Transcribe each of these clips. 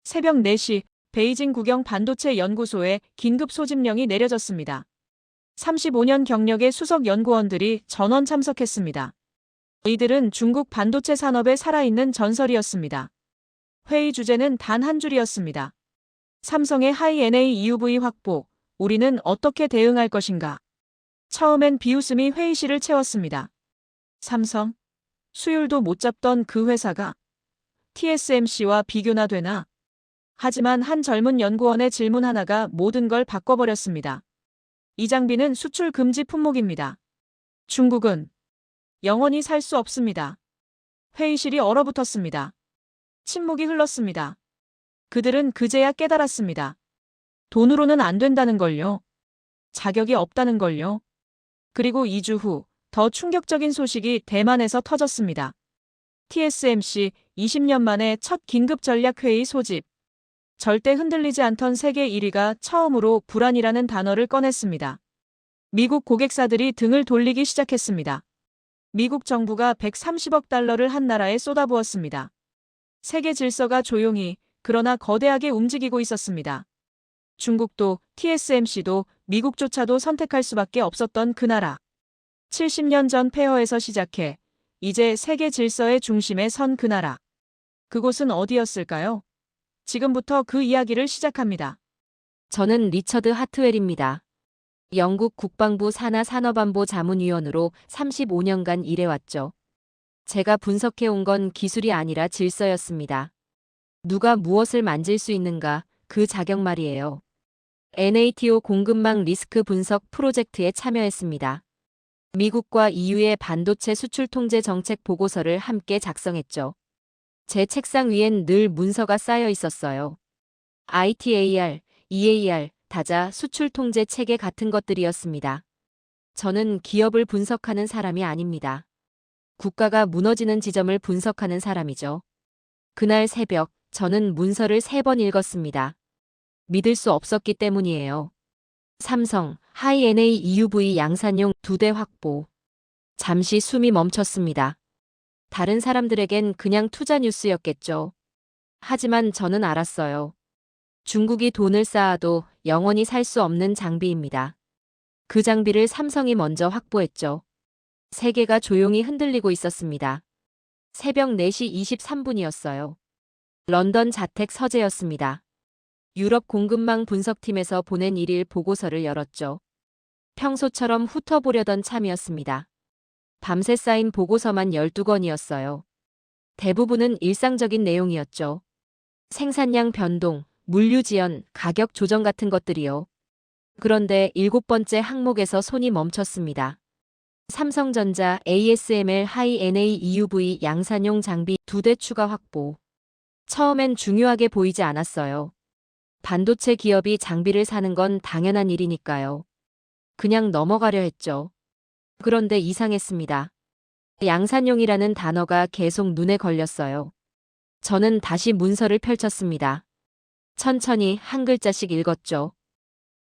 새벽 4시 베이징 국영 반도체 연구소에 긴급 소집령이 내려졌습니다. 35년 경력의 수석 연구원들이 전원 참석했습니다. 이들은 중국 반도체 산업의 살아있는 전설이었습니다. 회의 주제는 단 한 줄이었습니다. 삼성의 하이-NA EUV 확보, 우리는 어떻게 대응할 것인가? 처음엔 비웃음이 회의실을 채웠습니다. 삼성? 수율도 못 잡던 그 회사가 TSMC와 비교나 되나? 하지만 한 젊은 연구원의 질문 하나가 모든 걸 바꿔버렸습니다. 이 장비는 수출 금지 품목입니다. 중국은 영원히 살 수 없습니다. 회의실이 얼어붙었습니다. 침묵이 흘렀습니다. 그들은 그제야 깨달았습니다. 돈으로는 안 된다는 걸요. 자격이 없다는 걸요. 그리고 2주 후 더 충격적인 소식이 대만에서 터졌습니다. TSMC 20년 만에 첫 긴급 전략회의 소집. 절대 흔들리지 않던 세계 1위가 처음으로 불안이라는 단어를 꺼냈습니다. 미국 고객사들이 등을 돌리기 시작했습니다. 미국 정부가 130억 달러를 한 나라에 쏟아부었습니다. 세계 질서가 조용히 그러나 거대하게 움직이고 있었습니다. 중국도 TSMC도 미국조차도 선택할 수밖에 없었던 그 나라. 70년 전 폐허에서 시작해 이제 세계 질서의 중심에 선 그 나라. 그곳은 어디였을까요? 지금부터 그 이야기를 시작합니다. 저는 리처드 하트웰입니다. 영국 국방부 산하 산업안보 자문위원으로 35년간 일해왔죠. 제가 분석해온 건 기술이 아니라 질서였습니다. 누가 무엇을 만질 수 있는가, 그 자격 말이에요. NATO 공급망 리스크 분석 프로젝트에 참여했습니다. 미국과 EU의 반도체 수출 통제 정책 보고서를 함께 작성했죠. 제 책상 위엔 늘 문서가 쌓여 있었어요. ITAR, EAR, 다자 수출 통제 체계 같은 것들이었습니다. 저는 기업을 분석하는 사람이 아닙니다. 국가가 무너지는 지점을 분석하는 사람이죠. 그날 새벽, 저는 문서를 3번 읽었습니다. 믿을 수 없었기 때문이에요. 삼성, 하이-NA EUV 양산용 2대 확보. 잠시 숨이 멈췄습니다. 다른 사람들에겐 그냥 투자 뉴스였겠죠. 하지만 저는 알았어요. 중국이 돈을 쌓아도 영원히 살 수 없는 장비입니다. 그 장비를 삼성이 먼저 확보했죠. 세계가 조용히 흔들리고 있었습니다. 새벽 4시 23분이었어요. 런던 자택 서재였습니다. 유럽 공급망 분석팀에서 보낸 일일 보고서를 열었죠. 평소처럼 훑어보려던 참이었습니다. 밤새 쌓인 보고서만 12권이었어요. 대부분은 일상적인 내용이었죠. 생산량 변동, 물류 지연, 가격 조정 같은 것들이요. 그런데 7번째 항목에서 손이 멈췄습니다. 삼성전자 ASML 하이-NA EUV 양산용 장비 2대 추가 확보. 처음엔 중요하게 보이지 않았어요. 반도체 기업이 장비를 사는 건 당연한 일이니까요. 그냥 넘어가려 했죠. 그런데 이상했습니다. 양산용이라는 단어가 계속 눈에 걸렸어요. 저는 다시 문서를 펼쳤습니다. 천천히 한 글자씩 읽었죠.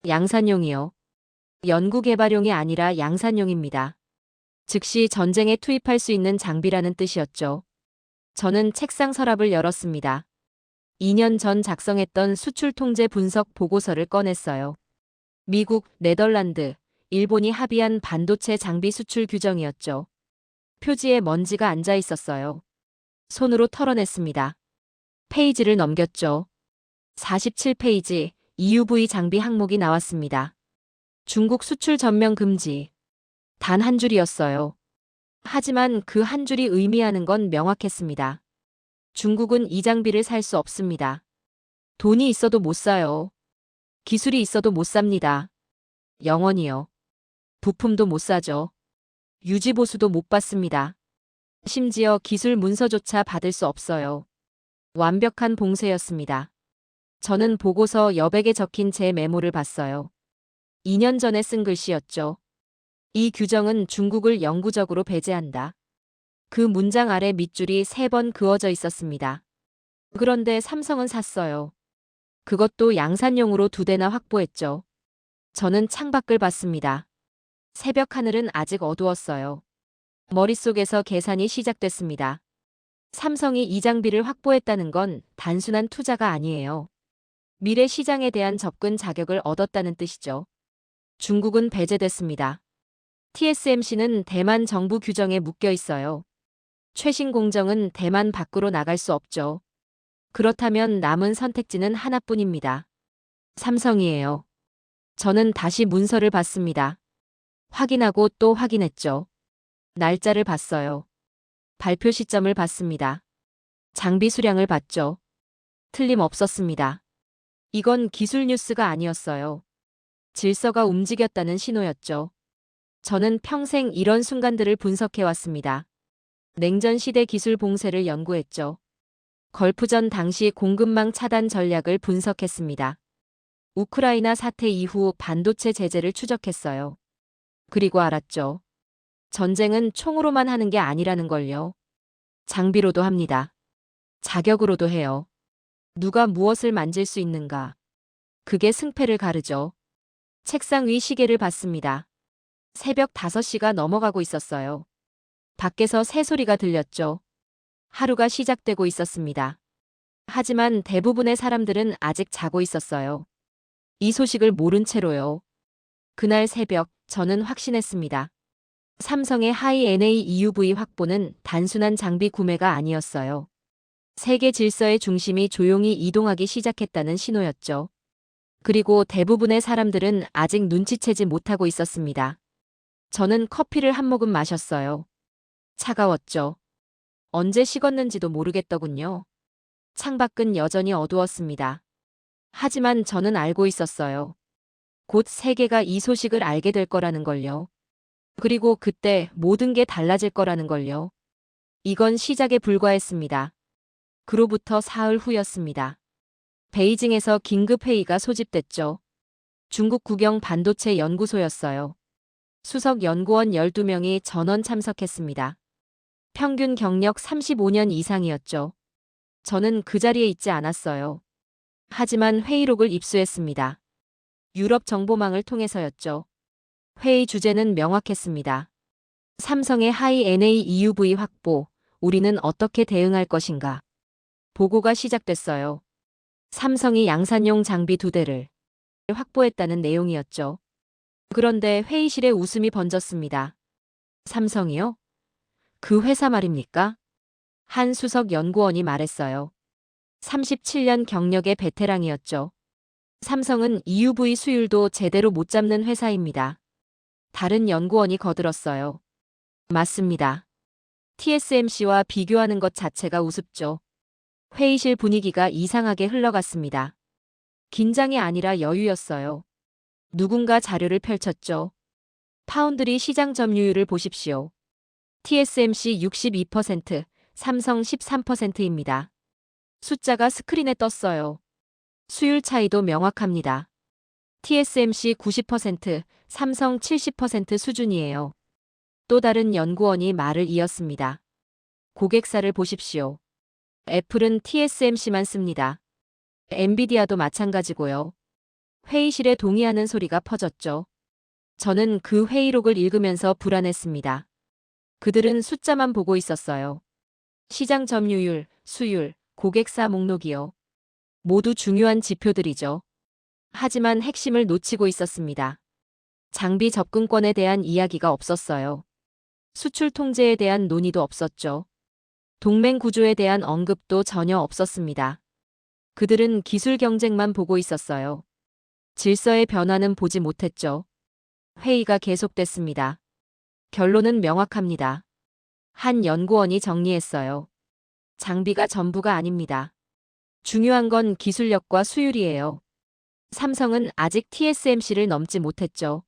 양산용이요. 연구개발용이 아니라 양산용입니다. 즉시 전쟁에 투입할 수 있는 장비라는 뜻이었죠. 저는 책상 서랍을 열었습니다. 2년 전 작성했던 수출 통제 분석 보고서를 꺼냈어요. 미국, 네덜란드, 일본이 합의한 반도체 장비 수출 규정이었죠. 표지에 먼지가 앉아 있었어요. 손으로 털어냈습니다. 페이지를 넘겼죠. 47페이지, EUV 장비 항목이 나왔습니다. 중국 수출 전면 금지. 단 한 줄이었어요. 하지만 그 한 줄이 의미하는 건 명확했습니다. 중국은 이 장비를 살 수 없습니다. 돈이 있어도 못 사요. 기술이 있어도 못 삽니다. 영원히요. 부품도 못 사죠. 유지보수도 못 받습니다. 심지어 기술 문서조차 받을 수 없어요. 완벽한 봉쇄였습니다. 저는 보고서 여백에 적힌 제 메모를 봤어요. 2년 전에 쓴 글씨였죠. 이 규정은 중국을 영구적으로 배제한다. 그 문장 아래 밑줄이 3번 그어져 있었습니다. 그런데 삼성은 샀어요. 그것도 양산용으로 2대나 확보했죠. 저는 창밖을 봤습니다. 새벽 하늘은 아직 어두웠어요. 머릿속에서 계산이 시작됐습니다. 삼성이 이 장비를 확보했다는 건 단순한 투자가 아니에요. 미래 시장에 대한 접근 자격을 얻었다는 뜻이죠. 중국은 배제됐습니다. TSMC는 대만 정부 규정에 묶여 있어요. 최신 공정은 대만 밖으로 나갈 수 없죠. 그렇다면 남은 선택지는 하나뿐입니다. 삼성이에요. 저는 다시 문서를 봤습니다. 확인하고 또 확인했죠. 날짜를 봤어요. 발표 시점을 봤습니다. 장비 수량을 봤죠. 틀림없었습니다. 이건 기술 뉴스가 아니었어요. 질서가 움직였다는 신호였죠. 저는 평생 이런 순간들을 분석해왔습니다. 냉전 시대 기술 봉쇄를 연구했죠. 걸프전 당시 공급망 차단 전략을 분석했습니다. 우크라이나 사태 이후 반도체 제재를 추적했어요. 그리고 알았죠. 전쟁은 총으로만 하는 게 아니라는 걸요. 장비로도 합니다. 자격으로도 해요. 누가 무엇을 만질 수 있는가. 그게 승패를 가르죠. 책상 위 시계를 봤습니다. 새벽 5시가 넘어가고 있었어요. 밖에서 새소리가 들렸죠. 하루가 시작되고 있었습니다. 하지만 대부분의 사람들은 아직 자고 있었어요. 이 소식을 모른 채로요. 그날 새벽 저는 확신했습니다. 삼성의 하이-NA EUV 확보는 단순한 장비 구매가 아니었어요. 세계 질서의 중심이 조용히 이동하기 시작했다는 신호였죠. 그리고 대부분의 사람들은 아직 눈치채지 못하고 있었습니다. 저는 커피를 한 모금 마셨어요. 차가웠죠. 언제 식었는지도 모르겠더군요. 창밖은 여전히 어두웠습니다. 하지만 저는 알고 있었어요. 곧 세계가 이 소식을 알게 될 거라는 걸요. 그리고 그때 모든 게 달라질 거라는 걸요. 이건 시작에 불과했습니다. 그로부터 사흘 후였습니다. 베이징에서 긴급 회의가 소집됐죠. 중국 국영 반도체 연구소였어요. 수석 연구원 12명이 전원 참석했습니다. 평균 경력 35년 이상이었죠. 저는 그 자리에 있지 않았어요. 하지만 회의록을 입수했습니다. 유럽 정보망을 통해서였죠. 회의 주제는 명확했습니다. 삼성의 하이-NA EUV 확보, 우리는 어떻게 대응할 것인가? 보고가 시작됐어요. 삼성이 양산용 장비 2대를 확보했다는 내용이었죠. 그런데 회의실에 웃음이 번졌습니다. 삼성이요? 그 회사 말입니까? 한 수석 연구원이 말했어요. 37년 경력의 베테랑이었죠. 삼성은 EUV 수율도 제대로 못 잡는 회사입니다. 다른 연구원이 거들었어요. 맞습니다. TSMC와 비교하는 것 자체가 우습죠. 회의실 분위기가 이상하게 흘러갔습니다. 긴장이 아니라 여유였어요. 누군가 자료를 펼쳤죠. 파운드리 시장 점유율을 보십시오. TSMC 62%, 삼성 13%입니다. 숫자가 스크린에 떴어요. 수율 차이도 명확합니다. TSMC 90%, 삼성 70% 수준이에요. 또 다른 연구원이 말을 이었습니다. 고객사를 보십시오. 애플은 TSMC만 씁니다. 엔비디아도 마찬가지고요. 회의실에 동의하는 소리가 퍼졌죠. 저는 그 회의록을 읽으면서 불안했습니다. 그들은 숫자만 보고 있었어요. 시장 점유율, 수율, 고객사 목록이요. 모두 중요한 지표들이죠. 하지만 핵심을 놓치고 있었습니다. 장비 접근권에 대한 이야기가 없었어요. 수출 통제에 대한 논의도 없었죠. 동맹 구조에 대한 언급도 전혀 없었습니다. 그들은 기술 경쟁만 보고 있었어요. 질서의 변화는 보지 못했죠. 회의가 계속됐습니다. 결론은 명확합니다. 한 연구원이 정리했어요. 장비가 전부가 아닙니다. 중요한 건 기술력과 수율이에요. 삼성은 아직 TSMC를 넘지 못했죠.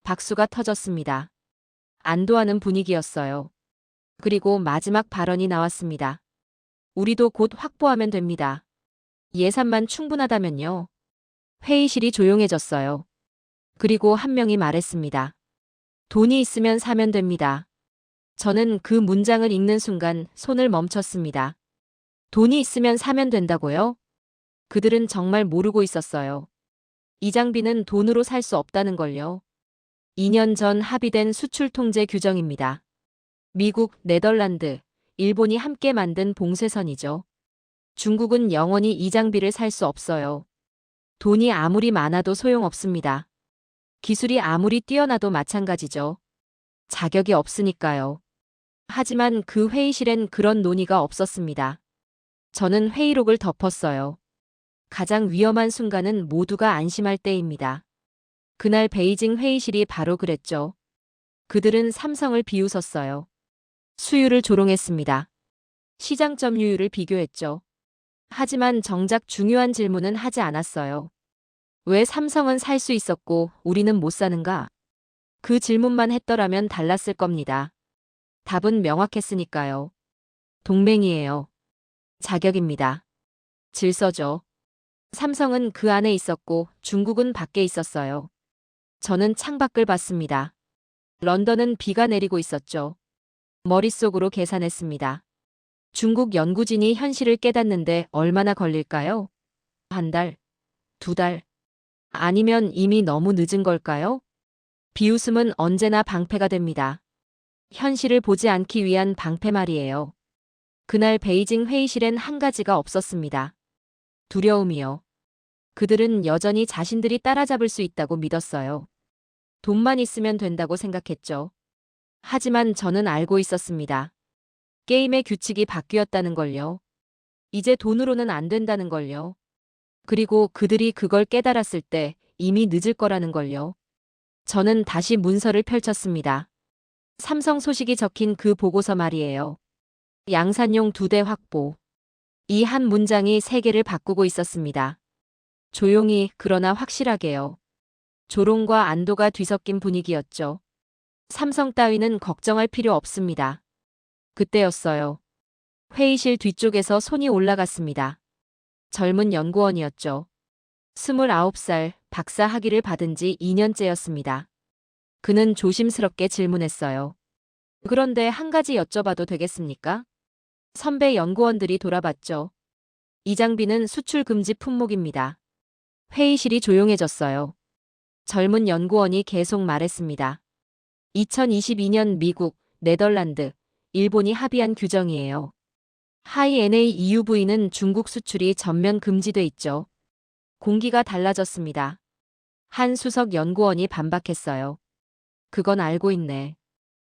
박수가 터졌습니다. 안도하는 분위기였어요. 그리고 마지막 발언이 나왔습니다. 우리도 곧 확보하면 됩니다. 예산만 충분하다면요. 회의실이 조용해졌어요. 그리고 한 명이 말했습니다. 돈이 있으면 사면 됩니다. 저는 그 문장을 읽는 순간 손을 멈췄습니다. 돈이 있으면 사면 된다고요? 그들은 정말 모르고 있었어요. 이 장비는 돈으로 살 수 없다는 걸요. 2년 전 합의된 수출 통제 규정입니다. 미국, 네덜란드, 일본이 함께 만든 봉쇄선이죠. 중국은 영원히 이 장비를 살 수 없어요. 돈이 아무리 많아도 소용없습니다. 기술이 아무리 뛰어나도 마찬가지죠. 자격이 없으니까요. 하지만 그 회의실엔 그런 논의가 없었습니다. 저는 회의록을 덮었어요. 가장 위험한 순간은 모두가 안심할 때입니다. 그날 베이징 회의실이 바로 그랬죠. 그들은 삼성을 비웃었어요. 수율을 조롱했습니다. 시장 점유율을 비교했죠. 하지만 정작 중요한 질문은 하지 않았어요. 왜 삼성은 살 수 있었고 우리는 못 사는가? 그 질문만 했더라면 달랐을 겁니다. 답은 명확했으니까요. 동맹이에요. 자격입니다. 질서죠. 삼성은 그 안에 있었고 중국은 밖에 있었어요. 저는 창밖을 봤습니다. 런던은 비가 내리고 있었죠. 머릿속으로 계산했습니다. 중국 연구진이 현실을 깨닫는데 얼마나 걸릴까요? 한 달? 두 달? 아니면 이미 너무 늦은 걸까요? 비웃음은 언제나 방패가 됩니다. 현실을 보지 않기 위한 방패 말이에요. 그날 베이징 회의실엔 한 가지가 없었습니다. 두려움이요. 그들은 여전히 자신들이 따라잡을 수 있다고 믿었어요. 돈만 있으면 된다고 생각했죠. 하지만 저는 알고 있었습니다. 게임의 규칙이 바뀌었다는 걸요. 이제 돈으로는 안 된다는 걸요. 그리고 그들이 그걸 깨달았을 때 이미 늦을 거라는 걸요. 저는 다시 문서를 펼쳤습니다. 삼성 소식이 적힌 그 보고서 말이에요. 양산용 2대 확보. 이 한 문장이 세계를 바꾸고 있었습니다. 조용히 그러나 확실하게요. 조롱과 안도가 뒤섞인 분위기였죠. 삼성 따위는 걱정할 필요 없습니다. 그때였어요. 회의실 뒤쪽에서 손이 올라갔습니다. 젊은 연구원이었죠. 29살 박사 학위를 받은 지 2년째였습니다. 그는 조심스럽게 질문했어요. 그런데 한 가지 여쭤봐도 되겠습니까? 선배 연구원들이 돌아봤죠. 이 장비는 수출 금지 품목입니다. 회의실이 조용해졌어요. 젊은 연구원이 계속 말했습니다. 2022년 미국, 네덜란드, 일본이 합의한 규정이에요. 하이 NA EUV는 중국 수출이 전면 금지돼 있죠. 공기가 달라졌습니다. 한 수석 연구원이 반박했어요. 그건 알고 있네.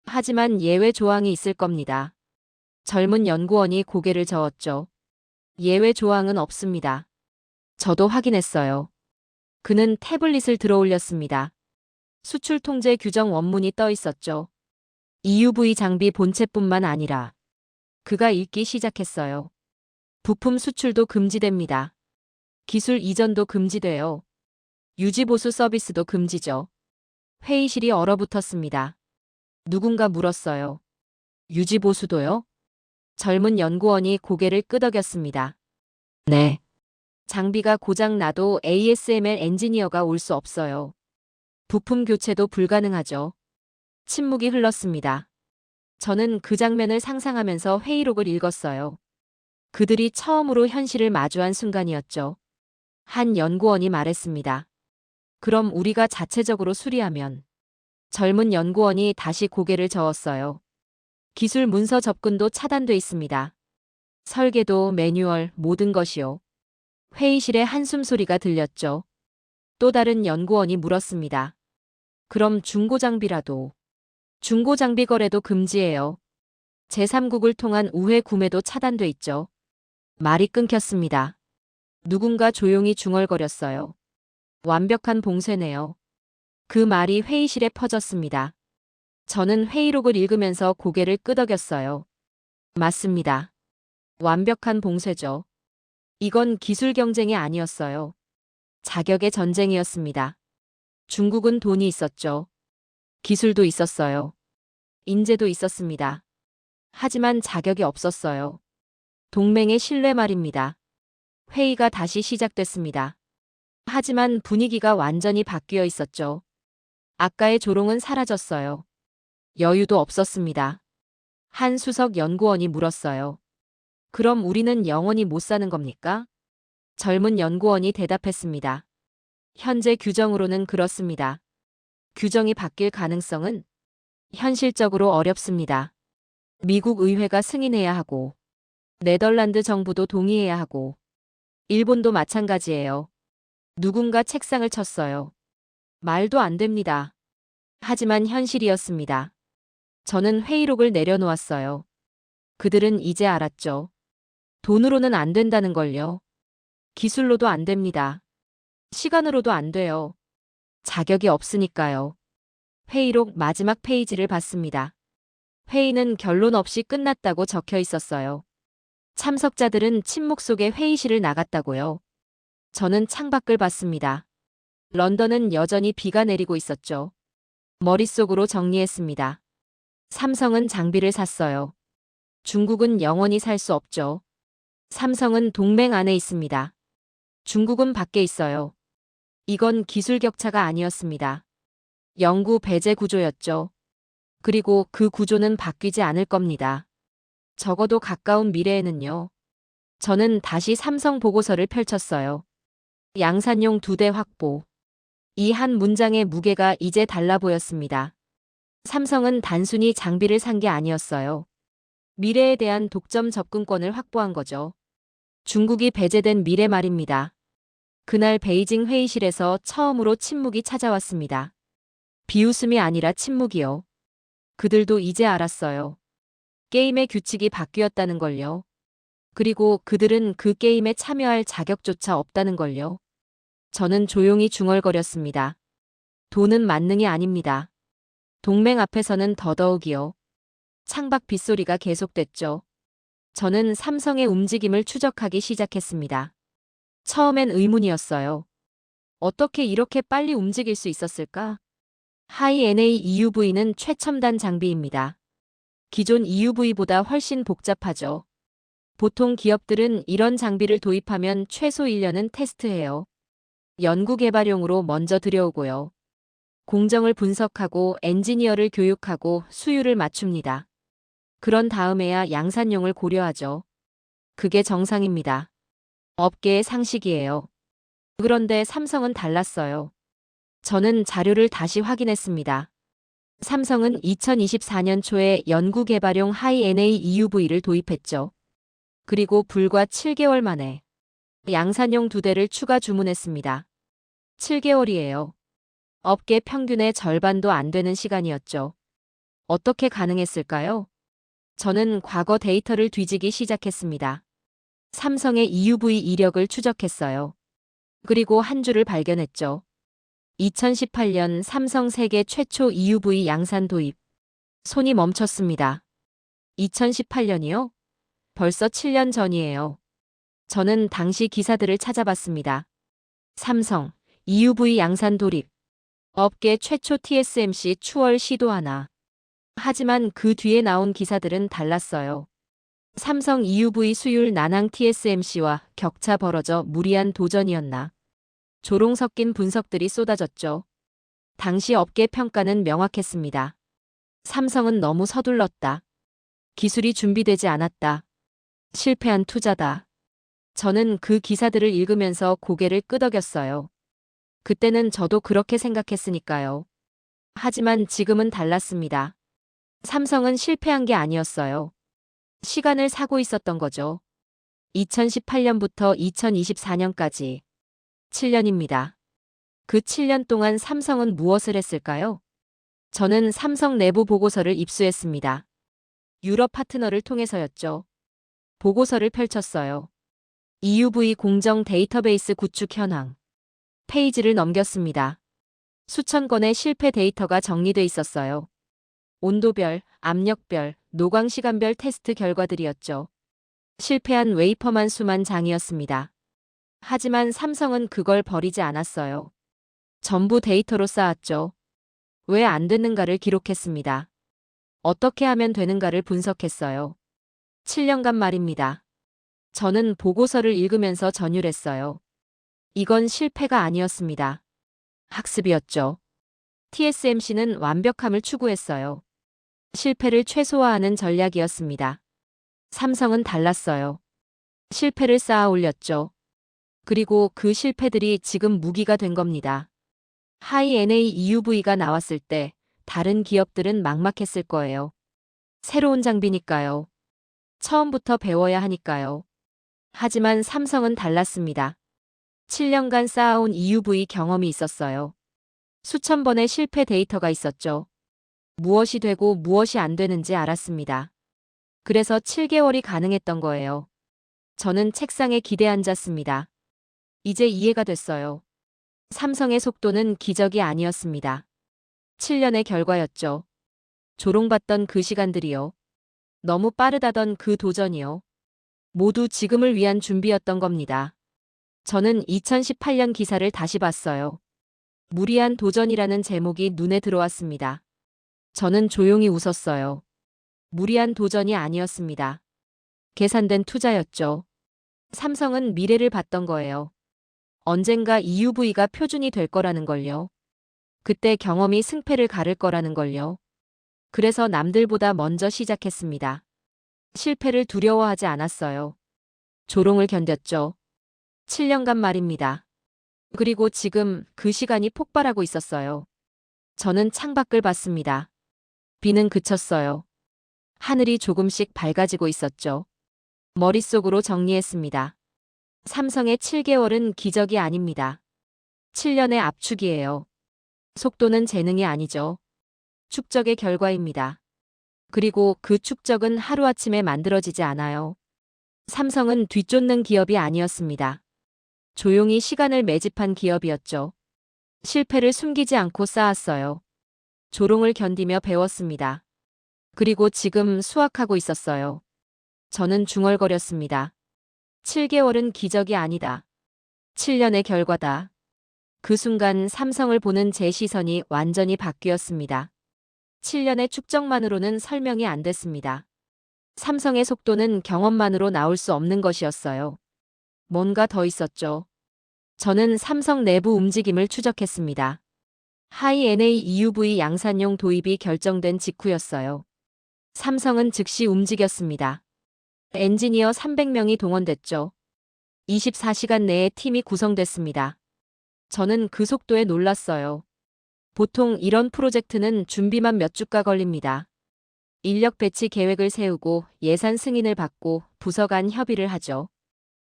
하지만 예외 조항이 있을 겁니다. 젊은 연구원이 고개를 저었죠. 예외 조항은 없습니다. 저도 확인했어요. 그는 태블릿을 들어 올렸습니다. 수출 통제 규정 원문이 떠 있었죠. EUV 장비 본체뿐만 아니라 그가 읽기 시작했어요. 부품 수출도 금지됩니다. 기술 이전도 금지돼요. 유지보수 서비스도 금지죠. 회의실이 얼어붙었습니다. 누군가 물었어요. 유지보수도요? 젊은 연구원이 고개를 끄덕였습니다. 네. 장비가 고장 나도 ASML 엔지니어가 올 수 없어요. 부품 교체도 불가능하죠. 침묵이 흘렀습니다. 저는 그 장면을 상상하면서 회의록을 읽었어요. 그들이 처음으로 현실을 마주한 순간이었죠. 한 연구원이 말했습니다. 그럼 우리가 자체적으로 수리하면. 젊은 연구원이 다시 고개를 저었어요. 기술 문서 접근도 차단돼 있습니다. 설계도, 매뉴얼, 모든 것이요. 회의실에 한숨 소리가 들렸죠. 또 다른 연구원이 물었습니다. 그럼 중고장비라도. 중고장비 거래도 금지예요. 제3국을 통한 우회 구매도 차단돼 있죠. 말이 끊겼습니다. 누군가 조용히 중얼거렸어요. 완벽한 봉쇄네요. 그 말이 회의실에 퍼졌습니다. 저는 회의록을 읽으면서 고개를 끄덕였어요. 맞습니다. 완벽한 봉쇄죠. 이건 기술 경쟁이 아니었어요. 자격의 전쟁이었습니다. 중국은 돈이 있었죠. 기술도 있었어요. 인재도 있었습니다. 하지만 자격이 없었어요. 동맹의 신뢰 말입니다. 회의가 다시 시작됐습니다. 하지만 분위기가 완전히 바뀌어 있었죠. 아까의 조롱은 사라졌어요. 여유도 없었습니다. 한 수석 연구원이 물었어요. 그럼 우리는 영원히 못 사는 겁니까? 젊은 연구원이 대답했습니다. 현재 규정으로는 그렇습니다. 규정이 바뀔 가능성은 현실적으로 어렵습니다. 미국 의회가 승인해야 하고, 네덜란드 정부도 동의해야 하고, 일본도 마찬가지예요. 누군가 책상을 쳤어요. 말도 안 됩니다. 하지만 현실이었습니다. 저는 회의록을 내려놓았어요. 그들은 이제 알았죠. 돈으로는 안 된다는 걸요. 기술로도 안 됩니다. 시간으로도 안 돼요. 자격이 없으니까요. 회의록 마지막 페이지를 봤습니다. 회의는 결론 없이 끝났다고 적혀 있었어요. 참석자들은 침묵 속에 회의실을 나갔다고요. 저는 창밖을 봤습니다. 런던은 여전히 비가 내리고 있었죠. 머릿속으로 정리했습니다. 삼성은 장비를 샀어요. 중국은 영원히 살 수 없죠. 삼성은 동맹 안에 있습니다. 중국은 밖에 있어요. 이건 기술 격차가 아니었습니다. 영구 배제 구조였죠. 그리고 그 구조는 바뀌지 않을 겁니다. 적어도 가까운 미래에는요. 저는 다시 삼성 보고서를 펼쳤어요. 양산용 2대 확보. 이 한 문장의 무게가 이제 달라 보였습니다. 삼성은 단순히 장비를 산 게 아니었어요. 미래에 대한 독점 접근권을 확보한 거죠. 중국이 배제된 미래 말입니다. 그날 베이징 회의실에서 처음으로 침묵이 찾아왔습니다. 비웃음이 아니라 침묵이요. 그들도 이제 알았어요. 게임의 규칙이 바뀌었다는 걸요. 그리고 그들은 그 게임에 참여할 자격조차 없다는 걸요. 저는 조용히 중얼거렸습니다. 돈은 만능이 아닙니다. 동맹 앞에서는 더더욱이요. 창밖 빗소리가 계속됐죠. 저는 삼성의 움직임을 추적하기 시작했습니다. 처음엔 의문이었어요. 어떻게 이렇게 빨리 움직일 수 있었을까? 하이-NA EUV는 최첨단 장비입니다. 기존 EUV보다 훨씬 복잡하죠. 보통 기업들은 이런 장비를 도입하면 최소 1년은 테스트해요. 연구개발용으로 먼저 들여오고요. 공정을 분석하고 엔지니어를 교육하고 수율을 맞춥니다. 그런 다음에야 양산용을 고려하죠. 그게 정상입니다. 업계의 상식이에요. 그런데 삼성은 달랐어요. 저는 자료를 다시 확인했습니다. 삼성은 2024년 초에 연구개발용 하이-NA EUV를 도입했죠. 그리고 불과 7개월 만에 양산용 2대를 추가 주문했습니다. 7개월이에요. 업계 평균의 절반도 안 되는 시간이었죠. 어떻게 가능했을까요? 저는 과거 데이터를 뒤지기 시작했습니다. 삼성의 EUV 이력을 추적했어요. 그리고 한 줄을 발견했죠. 2018년 삼성 세계 최초 EUV 양산 도입. 손이 멈췄습니다. 2018년이요? 벌써 7년 전이에요. 저는 당시 기사들을 찾아봤습니다. 삼성, EUV 양산 돌입. 업계 최초 TSMC 추월 시도 하나. 하지만 그 뒤에 나온 기사들은 달랐어요. 삼성 EUV 수율 난항 TSMC와 격차 벌어져 무리한 도전이었나. 조롱 섞인 분석들이 쏟아졌죠. 당시 업계 평가는 명확했습니다. 삼성은 너무 서둘렀다. 기술이 준비되지 않았다. 실패한 투자다. 저는 그 기사들을 읽으면서 고개를 끄덕였어요. 그때는 저도 그렇게 생각했으니까요. 하지만 지금은 달랐습니다. 삼성은 실패한 게 아니었어요. 시간을 사고 있었던 거죠. 2018년부터 2024년까지 7년입니다. 그 7년 동안 삼성은 무엇을 했을까요? 저는 삼성 내부 보고서를 입수했습니다. 유럽 파트너를 통해서였죠. 보고서를 펼쳤어요. EUV 공정 데이터베이스 구축 현황. 페이지를 넘겼습니다. 수천 건의 실패 데이터가 정리돼 있었어요. 온도별, 압력별, 노광 시간별 테스트 결과들이었죠. 실패한 웨이퍼만 수만 장이었습니다. 하지만 삼성은 그걸 버리지 않았어요. 전부 데이터로 쌓았죠. 왜 안 됐는가를 기록했습니다. 어떻게 하면 되는가를 분석했어요. 7년간 말입니다. 저는 보고서를 읽으면서 전율했어요. 이건 실패가 아니었습니다. 학습이었죠. TSMC는 완벽함을 추구했어요. 실패를 최소화하는 전략이었습니다. 삼성은 달랐어요. 실패를 쌓아 올렸죠. 그리고 그 실패들이 지금 무기가 된 겁니다. 하이-NA EUV가 나왔을 때 다른 기업들은 막막했을 거예요. 새로운 장비니까요. 처음부터 배워야 하니까요. 하지만 삼성은 달랐습니다. 7년간 쌓아온 EUV 경험이 있었어요. 수천 번의 실패 데이터가 있었죠. 무엇이 되고 무엇이 안 되는지 알았습니다. 그래서 7개월이 가능했던 거예요. 저는 책상에 기대 앉았습니다. 이제 이해가 됐어요. 삼성의 속도는 기적이 아니었습니다. 7년의 결과였죠. 조롱받던 그 시간들이요. 너무 빠르다던 그 도전이요. 모두 지금을 위한 준비였던 겁니다. 저는 2018년 기사를 다시 봤어요. 무리한 도전이라는 제목이 눈에 들어왔습니다. 저는 조용히 웃었어요. 무리한 도전이 아니었습니다. 계산된 투자였죠. 삼성은 미래를 봤던 거예요. 언젠가 EUV가 표준이 될 거라는 걸요. 그때 경험이 승패를 가를 거라는 걸요. 그래서 남들보다 먼저 시작했습니다. 실패를 두려워하지 않았어요. 조롱을 견뎠죠. 7년간 말입니다. 그리고 지금 그 시간이 폭발하고 있었어요. 저는 창밖을 봤습니다. 비는 그쳤어요. 하늘이 조금씩 밝아지고 있었죠. 머릿속으로 정리했습니다. 삼성의 7개월은 기적이 아닙니다. 7년의 압축이에요. 속도는 재능이 아니죠. 축적의 결과입니다. 그리고 그 축적은 하루아침에 만들어지지 않아요. 삼성은 뒤쫓는 기업이 아니었습니다. 조용히 시간을 매집한 기업이었죠. 실패를 숨기지 않고 쌓았어요. 조롱을 견디며 배웠습니다. 그리고 지금 수확하고 있었어요. 저는 중얼거렸습니다. 7개월은 기적이 아니다. 7년의 결과다. 그 순간 삼성을 보는 제 시선이 완전히 바뀌었습니다. 7년의 축적만으로는 설명이 안 됐습니다. 삼성의 속도는 경험만으로 나올 수 없는 것이었어요. 뭔가 더 있었죠. 저는 삼성 내부 움직임을 추적했습니다. 하이-NA EUV 양산용 도입이 결정된 직후였어요. 삼성은 즉시 움직였습니다. 엔지니어 300명이 동원됐죠. 24시간 내에 팀이 구성됐습니다. 저는 그 속도에 놀랐어요. 보통 이런 프로젝트는 준비만 몇 주가 걸립니다. 인력 배치 계획을 세우고 예산 승인을 받고 부서 간 협의를 하죠.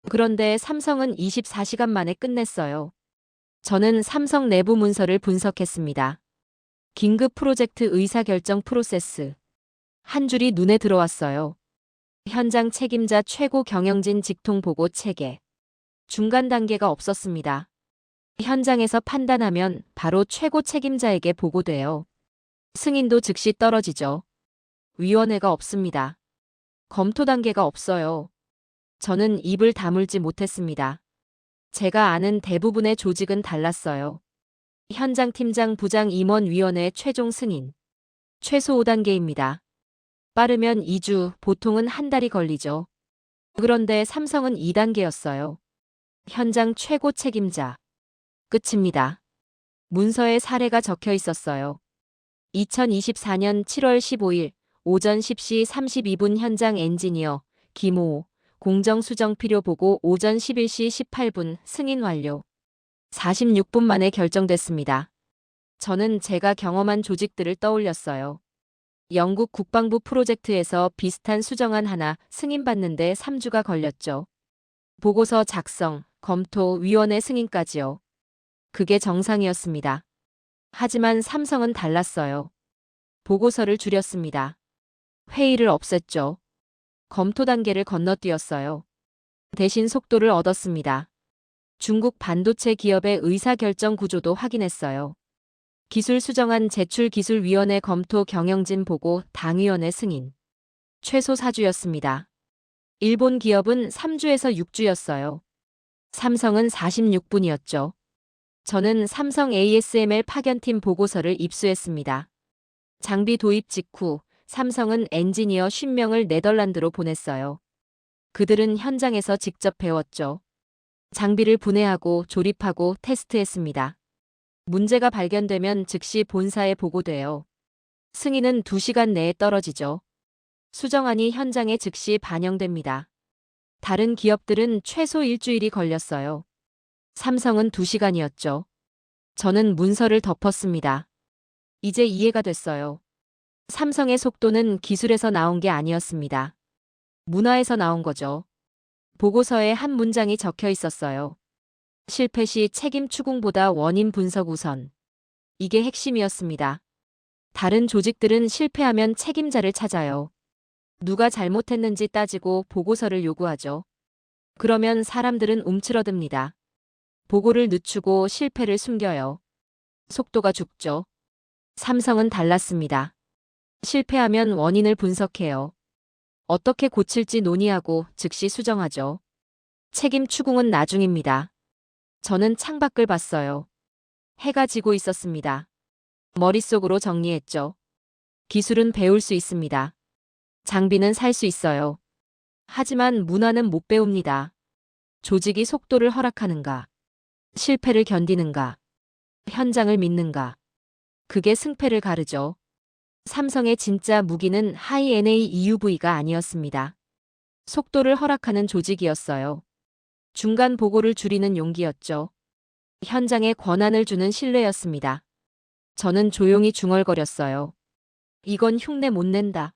그런데 삼성은 24시간 만에 끝냈어요. 저는 삼성 내부 문서를 분석했습니다. 긴급 프로젝트 의사결정 프로세스. 한 줄이 눈에 들어왔어요. 현장 책임자 최고 경영진 직통 보고 체계. 중간 단계가 없었습니다. 현장에서 판단하면 바로 최고 책임자에게 보고돼요. 승인도 즉시 떨어지죠. 위원회가 없습니다. 검토 단계가 없어요. 저는 입을 다물지 못했습니다. 제가 아는 대부분의 조직은 달랐어요. 현장 팀장 부장 임원위원회 최종 승인. 최소 5단계입니다. 빠르면 2주, 보통은 한 달이 걸리죠. 그런데 삼성은 2단계였어요. 현장 최고 책임자. 끝입니다. 문서에 사례가 적혀 있었어요. 2024년 7월 15일 오전 10시 32분 현장 엔지니어 김호 공정 수정 필요 보고 오전 11시 18분 승인 완료. 46분 만에 결정됐습니다. 저는 제가 경험한 조직들을 떠올렸어요. 영국 국방부 프로젝트에서 비슷한 수정안 하나 승인받는데 3주가 걸렸죠. 보고서 작성, 검토, 위원회 승인까지요. 그게 정상이었습니다. 하지만 삼성은 달랐어요. 보고서를 줄였습니다. 회의를 없앴죠. 검토 단계를 건너뛰었어요. 대신 속도를 얻었습니다. 중국 반도체 기업의 의사결정 구조도 확인했어요. 기술 수정안 제출 기술위원회 검토 경영진 보고 당위원회 승인. 최소 4주였습니다. 일본 기업은 3주에서 6주였어요. 삼성은 46분이었죠. 저는 삼성 ASML 파견팀 보고서를 입수했습니다. 장비 도입 직후 삼성은 엔지니어 50명을 네덜란드로 보냈어요. 그들은 현장에서 직접 배웠죠. 장비를 분해하고 조립하고 테스트했습니다. 문제가 발견되면 즉시 본사에 보고돼요. 승인은 2시간 내에 떨어지죠. 수정안이 현장에 즉시 반영됩니다. 다른 기업들은 최소 일주일이 걸렸어요. 삼성은 2시간이었죠. 저는 문서를 덮었습니다. 이제 이해가 됐어요. 삼성의 속도는 기술에서 나온 게 아니었습니다. 문화에서 나온 거죠. 보고서에 한 문장이 적혀 있었어요. 실패 시 책임 추궁보다 원인 분석 우선. 이게 핵심이었습니다. 다른 조직들은 실패하면 책임자를 찾아요. 누가 잘못했는지 따지고 보고서를 요구하죠. 그러면 사람들은 움츠러듭니다. 보고를 늦추고 실패를 숨겨요. 속도가 죽죠. 삼성은 달랐습니다. 실패하면 원인을 분석해요. 어떻게 고칠지 논의하고 즉시 수정하죠. 책임 추궁은 나중입니다. 저는 창밖을 봤어요. 해가 지고 있었습니다. 머릿속으로 정리했죠. 기술은 배울 수 있습니다. 장비는 살 수 있어요. 하지만 문화는 못 배웁니다. 조직이 속도를 허락하는가? 실패를 견디는가? 현장을 믿는가? 그게 승패를 가르죠. 삼성의 진짜 무기는 하이 NA EUV가 아니었습니다. 속도를 허락하는 조직이었어요. 중간 보고를 줄이는 용기였죠. 현장에 권한을 주는 신뢰였습니다. 저는 조용히 중얼거렸어요. 이건 흉내 못 낸다.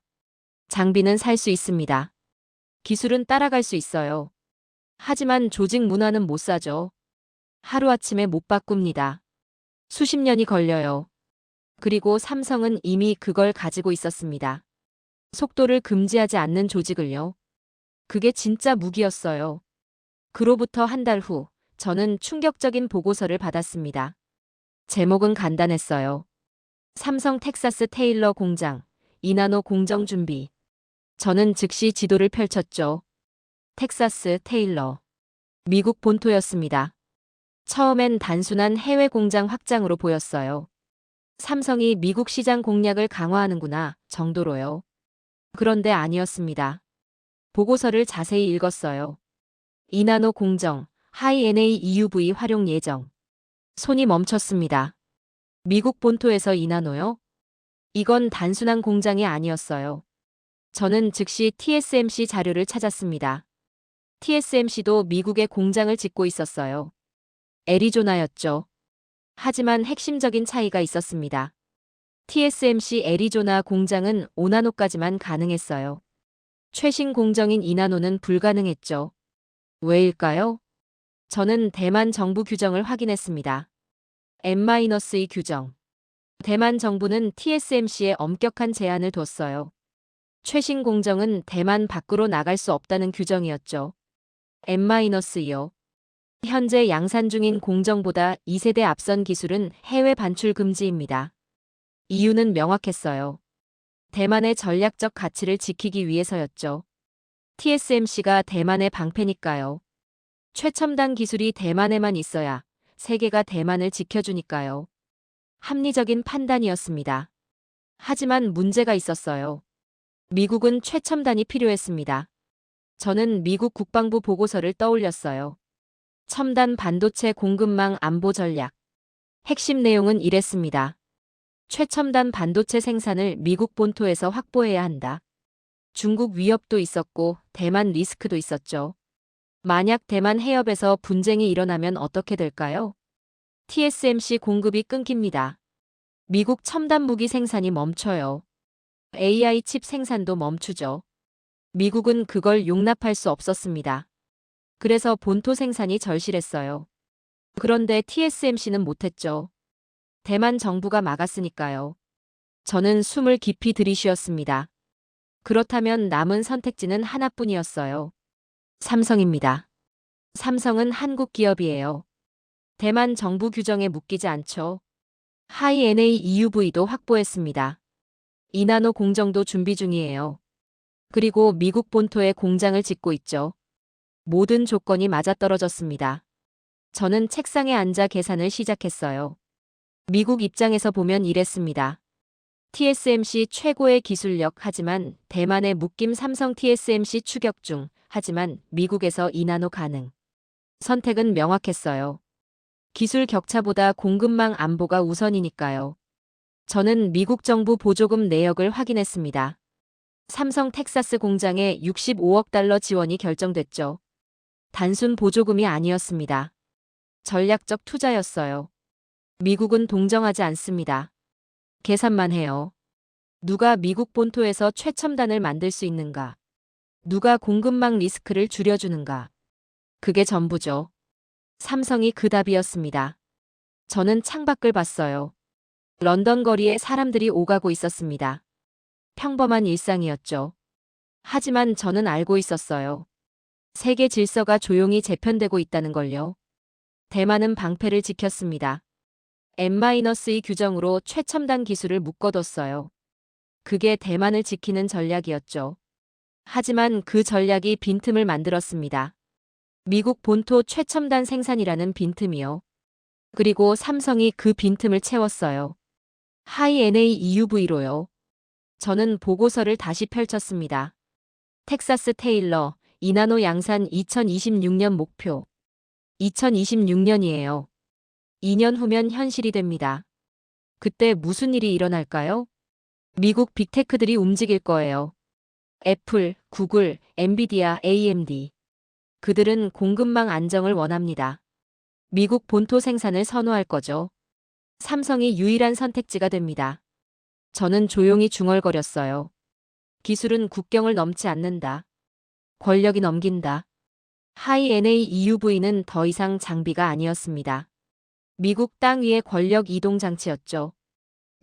장비는 살 수 있습니다. 기술은 따라갈 수 있어요. 하지만 조직 문화는 못 사죠. 하루아침에 못 바꿉니다. 수십 년이 걸려요. 그리고 삼성은 이미 그걸 가지고 있었습니다. 속도를 금지하지 않는 조직을요. 그게 진짜 무기였어요. 그로부터 한 달 후, 저는 충격적인 보고서를 받았습니다. 제목은 간단했어요. 삼성 텍사스 테일러 공장, 이나노 공정 준비. 저는 즉시 지도를 펼쳤죠. 텍사스 테일러. 미국 본토였습니다. 처음엔 단순한 해외 공장 확장으로 보였어요. 삼성이 미국 시장 공략을 강화하는구나 정도로요. 그런데 아니었습니다. 보고서를 자세히 읽었어요. 이나노 공정, 하이 NA EUV 활용 예정. 손이 멈췄습니다. 미국 본토에서 이나노요? 이건 단순한 공장이 아니었어요. 저는 즉시 TSMC 자료를 찾았습니다. TSMC도 미국에 공장을 짓고 있었어요. 애리조나였죠. 하지만 핵심적인 차이가 있었습니다. TSMC 애리조나 공장은 5나노까지만 가능했어요. 최신 공정인 이나노는 불가능했죠. 왜일까요? 저는 대만 정부 규정을 확인했습니다. N-2 규정. 대만 정부는 TSMC에 엄격한 제한을 뒀어요. 최신 공정은 대만 밖으로 나갈 수 없다는 규정이었죠. N-2요. 현재 양산 중인 공정보다 2세대 앞선 기술은 해외 반출 금지입니다. 이유는 명확했어요. 대만의 전략적 가치를 지키기 위해서였죠. TSMC가 대만의 방패니까요. 최첨단 기술이 대만에만 있어야 세계가 대만을 지켜주니까요. 합리적인 판단이었습니다. 하지만 문제가 있었어요. 미국은 최첨단이 필요했습니다. 저는 미국 국방부 보고서를 떠올렸어요. 첨단 반도체 공급망 안보 전략. 핵심 내용은 이랬습니다. 최첨단 반도체 생산을 미국 본토에서 확보해야 한다. 중국 위협도 있었고 대만 리스크도 있었죠. 만약 대만 해협에서 분쟁이 일어나면 어떻게 될까요? TSMC 공급이 끊깁니다. 미국 첨단 무기 생산이 멈춰요. AI 칩 생산도 멈추죠. 미국은 그걸 용납할 수 없었습니다. 그래서 본토 생산이 절실했어요. 그런데 TSMC는 못했죠. 대만 정부가 막았으니까요. 저는 숨을 깊이 들이쉬었습니다. 그렇다면 남은 선택지는 하나뿐이었어요. 삼성입니다. 삼성은 한국 기업이에요. 대만 정부 규정에 묶이지 않죠. 하이 NA EUV도 확보했습니다. 이나노 공정도 준비 중이에요. 그리고 미국 본토에 공장을 짓고 있죠. 모든 조건이 맞아떨어졌습니다. 저는 책상에 앉아 계산을 시작했어요. 미국 입장에서 보면 이랬습니다. TSMC 최고의 기술력 하지만 대만의 묶임 삼성 TSMC 추격 중 하지만 미국에서 이나노 가능. 선택은 명확했어요. 기술 격차보다 공급망 안보가 우선이니까요. 저는 미국 정부 보조금 내역을 확인했습니다. 삼성 텍사스 공장에 65억 달러 지원이 결정됐죠. 단순 보조금이 아니었습니다. 전략적 투자였어요. 미국은 동정하지 않습니다. 계산만 해요. 누가 미국 본토에서 최첨단을 만들 수 있는가? 누가 공급망 리스크를 줄여주는가? 그게 전부죠. 삼성이 그 답이었습니다. 저는 창밖을 봤어요. 런던 거리에 사람들이 오가고 있었습니다. 평범한 일상이었죠. 하지만 저는 알고 있었어요. 세계 질서가 조용히 재편되고 있다는 걸요. 대만은 방패를 지켰습니다. N-2 규정으로 최첨단 기술을 묶어뒀어요. 그게 대만을 지키는 전략이었죠. 하지만 그 전략이 빈틈을 만들었습니다. 미국 본토 최첨단 생산이라는 빈틈이요. 그리고 삼성이 그 빈틈을 채웠어요. 하이 NA EUV로요. 저는 보고서를 다시 펼쳤습니다. 텍사스 테일러, 이나노 양산 2026년 목표. 2026년이에요. 2년 후면 현실이 됩니다. 그때 무슨 일이 일어날까요? 미국 빅테크들이 움직일 거예요. 애플, 구글, 엔비디아, AMD. 그들은 공급망 안정을 원합니다. 미국 본토 생산을 선호할 거죠. 삼성이 유일한 선택지가 됩니다. 저는 조용히 중얼거렸어요. 기술은 국경을 넘지 않는다. 권력이 넘긴다. 하이 NA EUV는 더 이상 장비가 아니었습니다. 미국 땅 위의 권력 이동 장치였죠.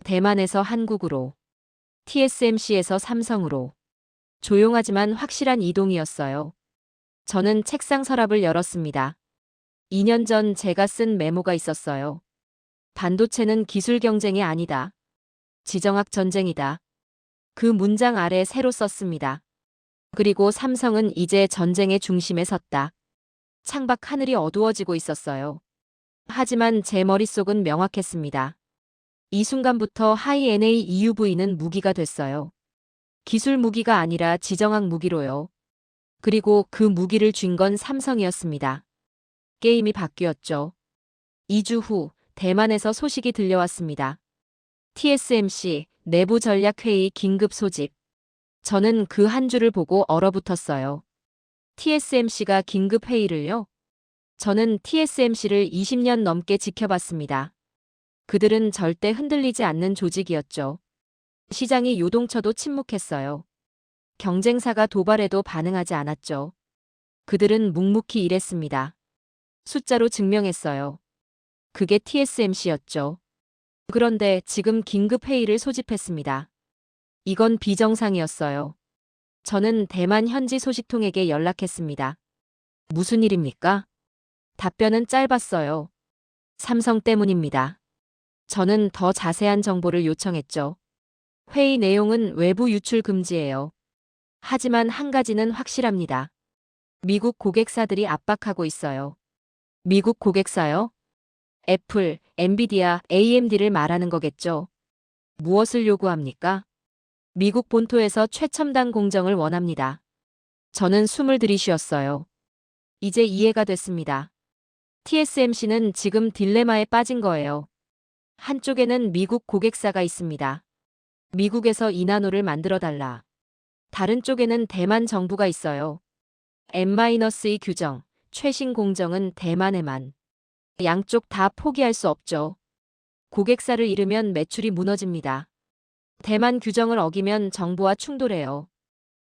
대만에서 한국으로, TSMC에서 삼성으로. 조용하지만 확실한 이동이었어요. 저는 책상 서랍을 열었습니다. 2년 전 제가 쓴 메모가 있었어요. 반도체는 기술 경쟁이 아니다. 지정학 전쟁이다. 그 문장 아래 새로 썼습니다. 그리고 삼성은 이제 전쟁의 중심에 섰다. 창밖 하늘이 어두워지고 있었어요. 하지만 제 머릿속은 명확했습니다. 이 순간부터 하이 NA EUV는 무기가 됐어요. 기술 무기가 아니라 지정학 무기로요. 그리고 그 무기를 쥔 건 삼성이었습니다. 게임이 바뀌었죠. 2주 후 대만에서 소식이 들려왔습니다. TSMC 내부 전략회의 긴급 소집. 저는 그 한 줄을 보고 얼어붙었어요. TSMC가 긴급 회의를요? 저는 TSMC를 20년 넘게 지켜봤습니다. 그들은 절대 흔들리지 않는 조직이었죠. 시장이 요동쳐도 침묵했어요. 경쟁사가 도발해도 반응하지 않았죠. 그들은 묵묵히 일했습니다. 숫자로 증명했어요. 그게 TSMC였죠. 그런데 지금 긴급 회의를 소집했습니다. 이건 비정상이었어요. 저는 대만 현지 소식통에게 연락했습니다. 무슨 일입니까? 답변은 짧았어요. 삼성 때문입니다. 저는 더 자세한 정보를 요청했죠. 회의 내용은 외부 유출 금지예요. 하지만 한 가지는 확실합니다. 미국 고객사들이 압박하고 있어요. 미국 고객사요? 애플, 엔비디아, AMD를 말하는 거겠죠. 무엇을 요구합니까? 미국 본토에서 최첨단 공정을 원합니다. 저는 숨을 들이쉬었어요. 이제 이해가 됐습니다. TSMC는 지금 딜레마에 빠진 거예요. 한쪽에는 미국 고객사가 있습니다. 미국에서 이나노를 만들어달라. 다른 쪽에는 대만 정부가 있어요. N-2 규정, 최신 공정은 대만에만. 양쪽 다 포기할 수 없죠. 고객사를 잃으면 매출이 무너집니다. 대만 규정을 어기면 정부와 충돌해요.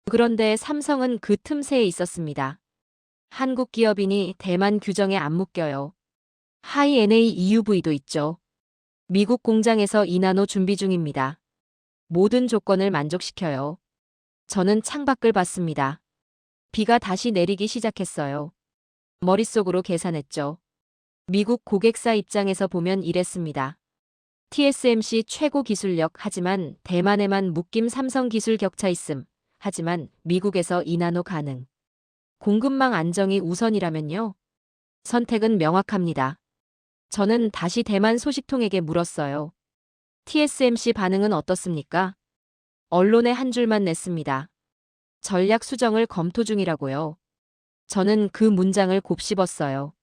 그런데 삼성은 그 틈새에 있었습니다. 한국 기업이니 대만 규정에 안 묶여요. 하이 NA EUV도 있죠. 미국 공장에서 이나노 준비 중입니다. 모든 조건을 만족시켜요. 저는 창밖을 봤습니다. 비가 다시 내리기 시작했어요. 머릿속으로 계산했죠. 미국 고객사 입장에서 보면 이랬습니다. TSMC 최고 기술력 하지만 대만에만 묶임 삼성 기술 격차 있음. 하지만 미국에서 이나노 가능. 공급망 안정이 우선이라면요? 선택은 명확합니다. 저는 다시 대만 소식통에게 물었어요. TSMC 반응은 어떻습니까? 언론에 한 줄만 냈습니다. 전략 수정을 검토 중이라고요. 저는 그 문장을 곱씹었어요.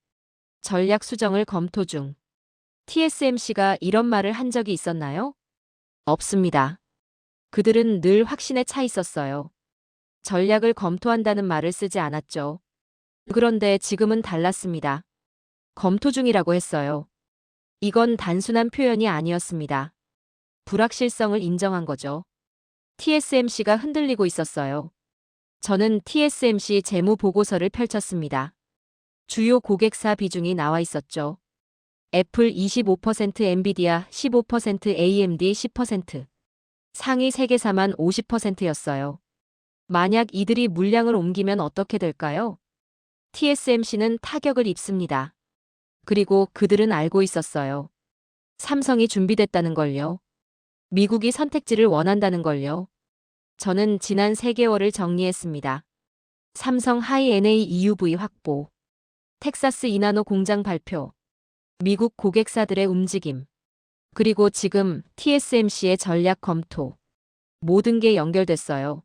전략 수정을 검토 중. TSMC가 이런 말을 한 적이 있었나요? 없습니다. 그들은 늘 확신에 차 있었어요. 전략을 검토한다는 말을 쓰지 않았죠. 그런데 지금은 달랐습니다. 검토 중이라고 했어요. 이건 단순한 표현이 아니었습니다. 불확실성을 인정한 거죠. TSMC가 흔들리고 있었어요. 저는 TSMC 재무 보고서를 펼쳤습니다. 주요 고객사 비중이 나와 있었죠. 애플 25%, 엔비디아 15%, AMD 10%. 상위 3개사만 50%였어요. 만약 이들이 물량을 옮기면 어떻게 될까요? TSMC는 타격을 입습니다. 그리고 그들은 알고 있었어요. 삼성이 준비됐다는 걸요. 미국이 선택지를 원한다는 걸요. 저는 지난 3개월을 정리했습니다. 삼성 하이 NA EUV 확보, 텍사스 이나노 공장 발표, 미국 고객사들의 움직임, 그리고 지금 TSMC의 전략 검토. 모든 게 연결됐어요.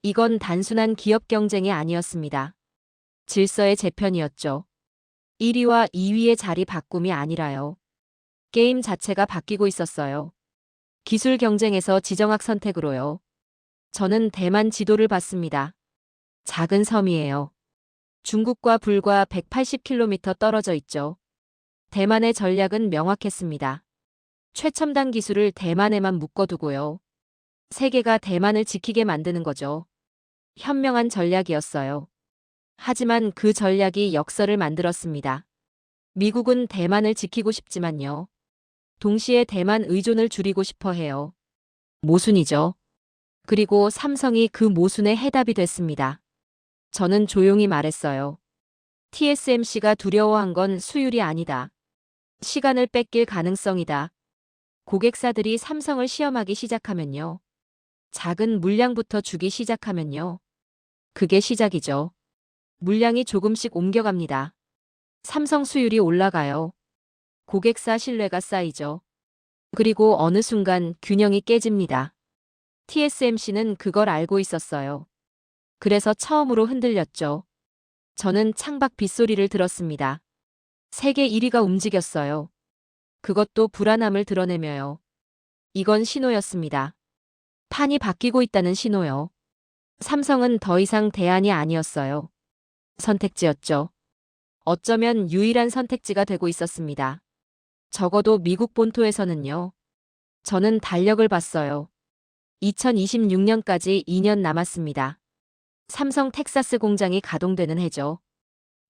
이건 단순한 기업 경쟁이 아니었습니다. 질서의 재편이었죠. 1위와 2위의 자리 바꿈이 아니라요. 게임 자체가 바뀌고 있었어요. 기술 경쟁에서 지정학 선택으로요. 저는 대만 지도를 봤습니다. 작은 섬이에요. 중국과 불과 180km 떨어져 있죠. 대만의 전략은 명확했습니다. 최첨단 기술을 대만에만 묶어두고요. 세계가 대만을 지키게 만드는 거죠. 현명한 전략이었어요. 하지만 그 전략이 역설을 만들었습니다. 미국은 대만을 지키고 싶지만요. 동시에 대만 의존을 줄이고 싶어 해요. 모순이죠. 그리고 삼성이 그 모순의 해답이 됐습니다. 저는 조용히 말했어요. TSMC가 두려워한 건 수율이 아니다. 시간을 뺏길 가능성이다. 고객사들이 삼성을 시험하기 시작하면요. 작은 물량부터 주기 시작하면요. 그게 시작이죠. 물량이 조금씩 옮겨갑니다. 삼성 수율이 올라가요. 고객사 신뢰가 쌓이죠. 그리고 어느 순간 균형이 깨집니다. TSMC는 그걸 알고 있었어요. 그래서 처음으로 흔들렸죠. 저는 창밖 빗소리를 들었습니다. 세계 1위가 움직였어요. 그것도 불안함을 드러내며요. 이건 신호였습니다. 판이 바뀌고 있다는 신호요. 삼성은 더 이상 대안이 아니었어요. 선택지였죠. 어쩌면 유일한 선택지가 되고 있었습니다. 적어도 미국 본토에서는요. 저는 달력을 봤어요. 2026년까지 2년 남았습니다. 삼성 텍사스 공장이 가동되는 해죠.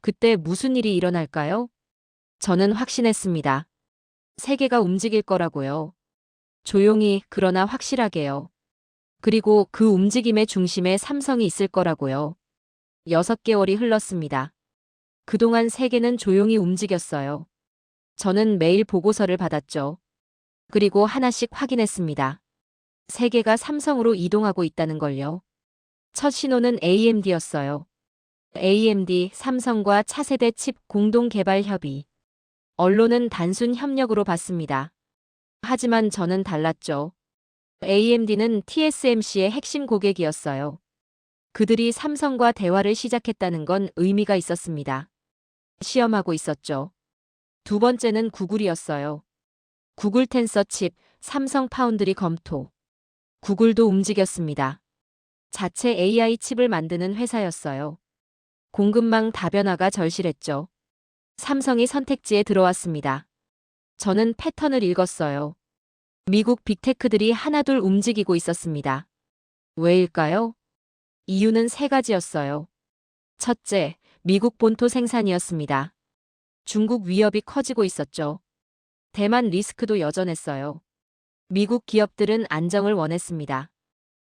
그때 무슨 일이 일어날까요? 저는 확신했습니다. 세계가 움직일 거라고요. 조용히 그러나 확실하게요. 그리고 그 움직임의 중심에 삼성이 있을 거라고요. 6개월이 흘렀습니다. 그동안 세계는 조용히 움직였어요. 저는 매일 보고서를 받았죠. 그리고 하나씩 확인했습니다. 세계가 삼성으로 이동하고 있다는 걸요. 첫 신호는 AMD였어요. AMD, 삼성과 차세대 칩 공동 개발 협의. 언론은 단순 협력으로 봤습니다. 하지만 저는 달랐죠. AMD는 TSMC의 핵심 고객이었어요. 그들이 삼성과 대화를 시작했다는 건 의미가 있었습니다. 시험하고 있었죠. 두 번째는 구글이었어요. 구글 텐서 칩, 삼성 파운드리 검토. 구글도 움직였습니다. 자체 AI 칩을 만드는 회사였어요. 공급망 다변화가 절실했죠. 삼성이 선택지에 들어왔습니다. 저는 패턴을 읽었어요. 미국 빅테크들이 하나둘 움직이고 있었습니다. 왜일까요? 이유는 3가지였어요. 첫째, 미국 본토 생산이었습니다. 중국 위협이 커지고 있었죠. 대만 리스크도 여전했어요. 미국 기업들은 안정을 원했습니다.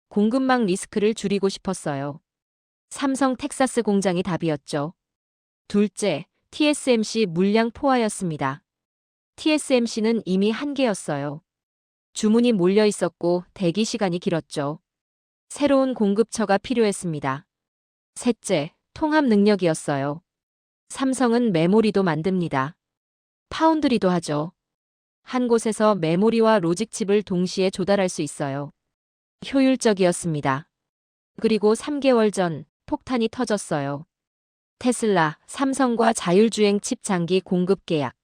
공급망 리스크를 줄이고 싶었어요. 삼성 텍사스 공장이 답이었죠. 둘째, TSMC 물량 포화였습니다. TSMC는 이미 한계였어요. 주문이 몰려 있었고 대기 시간이 길었죠. 새로운 공급처가 필요했습니다. 셋째, 통합 능력이었어요. 삼성은 메모리도 만듭니다. 파운드리도 하죠. 한 곳에서 메모리와 로직칩을 동시에 조달할 수 있어요. 효율적이었습니다. 그리고 3개월 전 폭탄이 터졌어요. 테슬라, 삼성과 자율주행 칩 장기 공급 계약.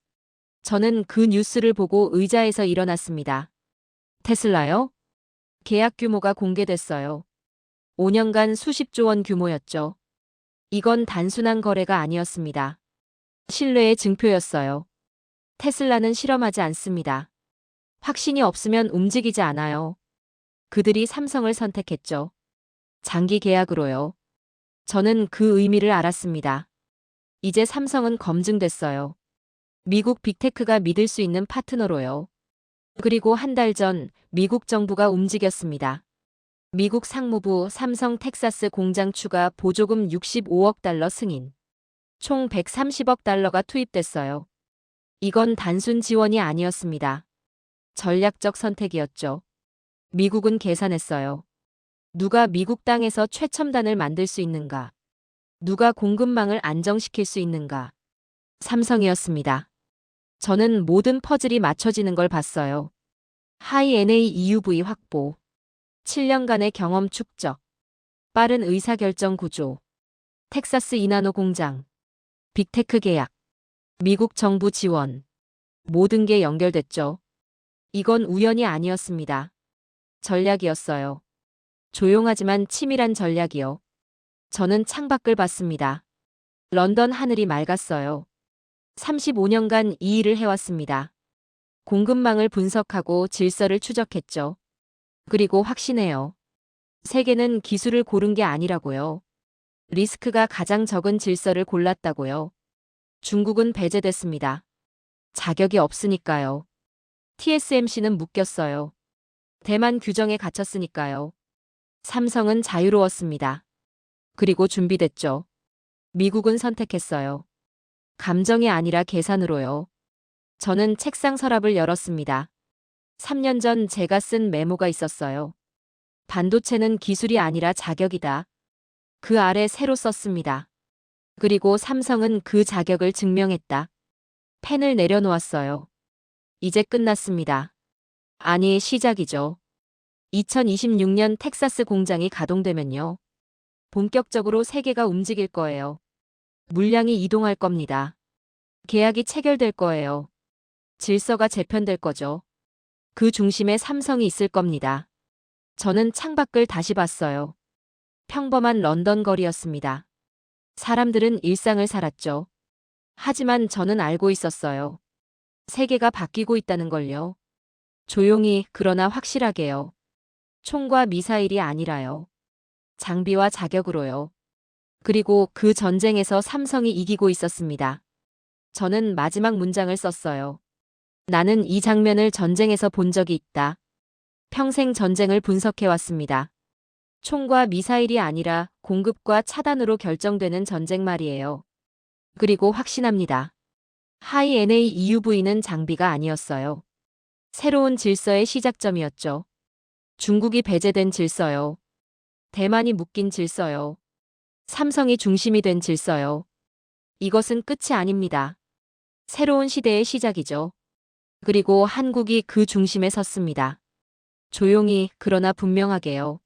저는 그 뉴스를 보고 의자에서 일어났습니다. 테슬라요? 계약 규모가 공개됐어요. 5년간 수십조 원 규모였죠. 이건 단순한 거래가 아니었습니다. 신뢰의 증표였어요. 테슬라는 실험하지 않습니다. 확신이 없으면 움직이지 않아요. 그들이 삼성을 선택했죠. 장기 계약으로요. 저는 그 의미를 알았습니다. 이제 삼성은 검증됐어요. 미국 빅테크가 믿을 수 있는 파트너로요. 그리고 한 달 전 미국 정부가 움직였습니다. 미국 상무부 삼성 텍사스 공장 추가 보조금 65억 달러 승인. 총 130억 달러가 투입됐어요. 이건 단순 지원이 아니었습니다. 전략적 선택이었죠. 미국은 계산했어요. 누가 미국 땅에서 최첨단을 만들 수 있는가? 누가 공급망을 안정시킬 수 있는가? 삼성이었습니다. 저는 모든 퍼즐이 맞춰지는 걸 봤어요. 하이 NA EUV 확보, 7년간의 경험 축적, 빠른 의사결정 구조, 텍사스 이나노 공장, 빅테크 계약, 미국 정부 지원. 모든 게 연결됐죠. 이건 우연이 아니었습니다. 전략이었어요. 조용하지만 치밀한 전략이요. 저는 창밖을 봤습니다. 런던 하늘이 맑았어요. 35년간 이 일을 해왔습니다. 공급망을 분석하고 질서를 추적했죠. 그리고 확신해요. 세계는 기술을 고른 게 아니라고요. 리스크가 가장 적은 질서를 골랐다고요. 중국은 배제됐습니다. 자격이 없으니까요. TSMC는 묶였어요. 대만 규정에 갇혔으니까요. 삼성은 자유로웠습니다. 그리고 준비됐죠. 미국은 선택했어요. 감정이 아니라 계산으로요. 저는 책상 서랍을 열었습니다. 3년 전 제가 쓴 메모가 있었어요. 반도체는 기술이 아니라 자격이다. 그 아래 새로 썼습니다. 그리고 삼성은 그 자격을 증명했다. 펜을 내려놓았어요. 이제 끝났습니다. 아니, 시작이죠. 2026년 텍사스 공장이 가동되면요. 본격적으로 세계가 움직일 거예요. 물량이 이동할 겁니다. 계약이 체결될 거예요. 질서가 재편될 거죠. 그 중심에 삼성이 있을 겁니다. 저는 창밖을 다시 봤어요. 평범한 런던 거리였습니다. 사람들은 일상을 살았죠. 하지만 저는 알고 있었어요. 세계가 바뀌고 있다는 걸요. 조용히, 그러나 확실하게요. 총과 미사일이 아니라요. 장비와 자격으로요. 그리고 그 전쟁에서 삼성이 이기고 있었습니다. 저는 마지막 문장을 썼어요. 나는 이 장면을 전쟁에서 본 적이 있다. 평생 전쟁을 분석해왔습니다. 총과 미사일이 아니라 공급과 차단으로 결정되는 전쟁 말이에요. 그리고 확신합니다. 하이 NA EUV는 장비가 아니었어요. 새로운 질서의 시작점이었죠. 중국이 배제된 질서요. 대만이 묶인 질서요. 삼성이 중심이 된 질서요. 이것은 끝이 아닙니다. 새로운 시대의 시작이죠. 그리고 한국이 그 중심에 섰습니다. 조용히, 그러나 분명하게요.